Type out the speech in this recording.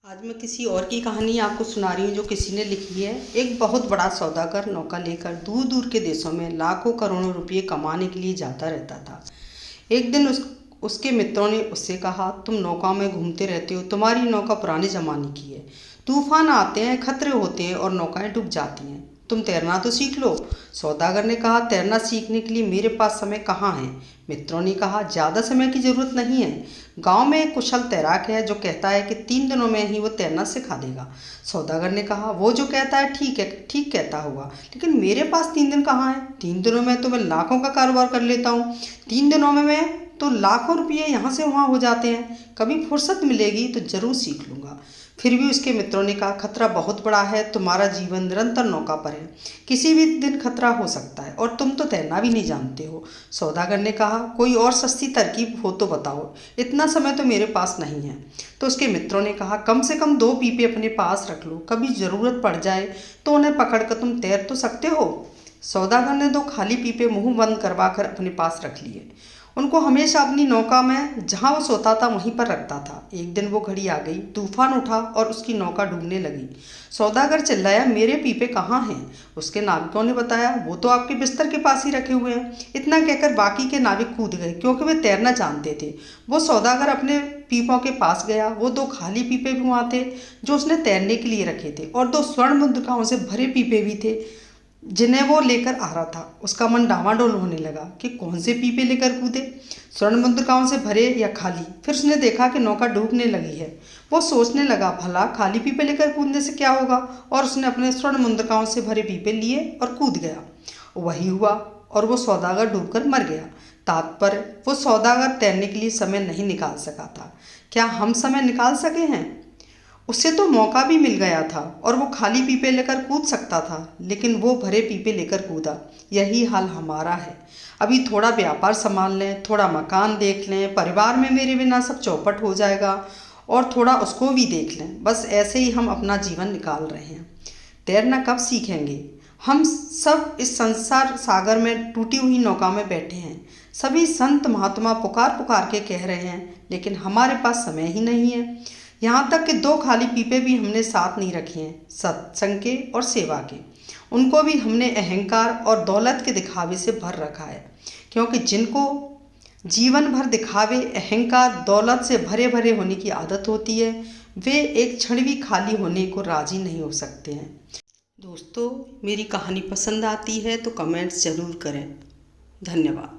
आज मैं किसी और की कहानी आपको सुना रही हूँ जो किसी ने लिखी है। एक बहुत बड़ा सौदागर नौका लेकर दूर दूर के देशों में लाखों करोड़ों रुपये कमाने के लिए जाता रहता था। एक दिन उसके मित्रों ने उससे कहा, तुम नौका में घूमते रहते हो, तुम्हारी नौका पुराने ज़माने की है। तूफान आते हैं, खतरे होते हैं और नौकाएं डूब जाती हैं। तुम तैरना तो सीख लो। सौदागर ने कहा, तैरना सीखने के लिए मेरे पास समय कहाँ है। मित्रों ने कहा, ज़्यादा समय की ज़रूरत नहीं है। गांव में एक कुशल तैराक है जो कहता है कि 3 दिनों में ही वो तैरना सिखा देगा। सौदागर ने कहा, वो जो कहता है ठीक है, ठीक कहता होगा, लेकिन मेरे पास 3 दिन कहाँ है। 3 दिनों में तो मैं लाखों का कारोबार कर लेता हूँ। 3 दिनों में मैं तो लाखों रुपये यहाँ से वहाँ हो जाते हैं। कभी फुर्सत मिलेगी तो ज़रूर सीख लूँगा। फिर भी उसके मित्रों ने कहा, खतरा बहुत बड़ा है, तुम्हारा जीवन निरंतर नौका पर है, किसी भी दिन खतरा हो सकता है और तुम तो तैरना भी नहीं जानते हो। सौदागर ने कहा, कोई और सस्ती तरकीब हो तो बताओ, इतना समय तो मेरे पास नहीं है। तो उसके मित्रों ने कहा, कम से कम 2 पीपे अपने पास रख लो, कभी ज़रूरत पड़ जाए तो उन्हें पकड़कर तुम तैर तो सकते हो। सौदागर ने 2 खाली पीपे मुंह बंद करवा कर अपने पास रख लिए। उनको हमेशा अपनी नौका में जहाँ वो सोता था वहीं पर रखता था। एक दिन वो घड़ी आ गई, तूफान उठा और उसकी नौका डूबने लगी। सौदागर चिल्लाया, मेरे पीपे कहाँ हैं। उसके नाविकों ने बताया, वो तो आपके बिस्तर के पास ही रखे हुए हैं। इतना कहकर बाकी के नाविक कूद गए, क्योंकि वे तैरना जानते थे। वो सौदागर अपने पीपों के पास गया। वो 2 खाली पीपे भी वहाँ थे जो उसने तैरने के लिए रखे थे, और 2 स्वर्ण मुद्रिकाओं से भरे पीपे भी थे जिन्हें वो लेकर आ रहा था। उसका मन डामाडोल होने लगा कि कौन से पीपे लेकर कूदे, स्वर्ण मुद्रिकाओं से भरे या खाली। फिर उसने देखा कि नौका डूबने लगी है। वो सोचने लगा, भला खाली पीपे लेकर कूदने से क्या होगा, और उसने अपने स्वर्ण मुद्रिकाओं से भरे पीपे लिए और कूद गया। वही हुआ और वो सौदागर डूबकर मर गया। तात्पर्य, वो सौदागर तैरने के लिए समय नहीं निकाल सका था। क्या हम समय निकाल सके हैं? उसे तो मौका भी मिल गया था और वो खाली पीपे लेकर कूद सकता था, लेकिन वो भरे पीपे लेकर कूदा। यही हाल हमारा है। अभी थोड़ा व्यापार संभाल लें, थोड़ा मकान देख लें, परिवार में मेरे बिना सब चौपट हो जाएगा, और थोड़ा उसको भी देख लें। बस ऐसे ही हम अपना जीवन निकाल रहे हैं। तैरना कब सीखेंगे? हम सब इस संसार सागर में टूटी हुई नौका में बैठे हैं। सभी संत महात्मा पुकार पुकार के कह रहे हैं, लेकिन हमारे पास समय ही नहीं है। यहाँ तक कि 2 खाली पीपे भी हमने साथ नहीं रखे हैं, सत्संग के और सेवा के। उनको भी हमने अहंकार और दौलत के दिखावे से भर रखा है, क्योंकि जिनको जीवन भर दिखावे, अहंकार, दौलत से भरे भरे होने की आदत होती है, वे एक क्षण भी खाली होने को राजी नहीं हो सकते हैं। दोस्तों, मेरी कहानी पसंद आती है तो कमेंट्स ज़रूर करें। धन्यवाद।